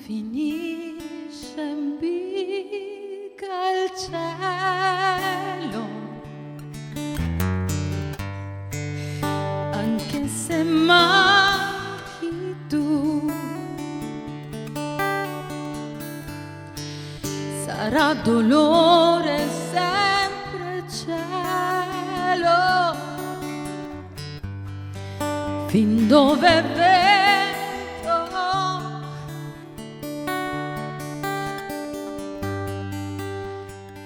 finisce in bica il cielo, anche se manchi tu, sarà dolore sempre cielo, fin dove vedo.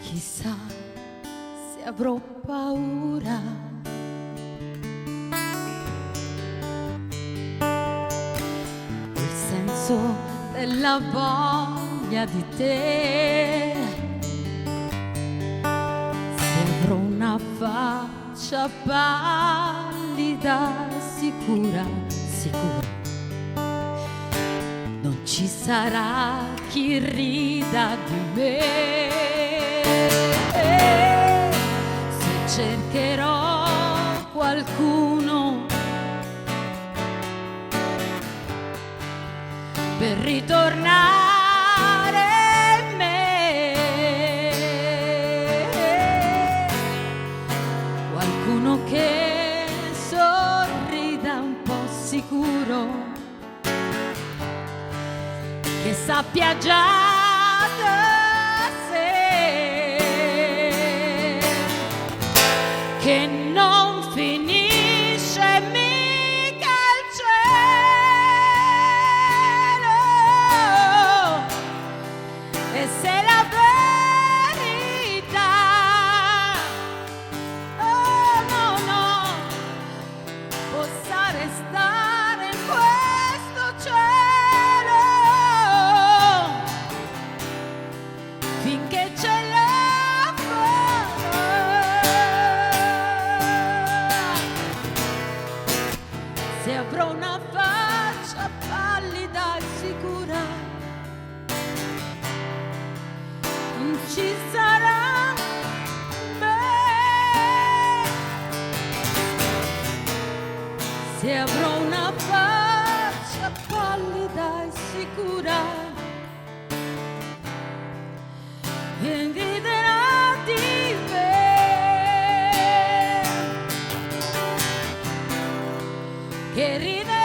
Chissà se avrò paura, il senso della voglia di te, se avrò una faccia pallida, sicura, sicura, non ci sarà chi rida di me. Se cercherò qualcuno per ritornare in me, qualcuno che sorrida un po' sicuro, che sappia già da sé che non finisce mica il cielo, e se la verità, oh no no, possa restare in questo cielo finché ce la farò. Se avrò una faccia pallida e sicura, non ci sarà me. Se avrò una faccia pallida e sicura, e griderò di me, che ride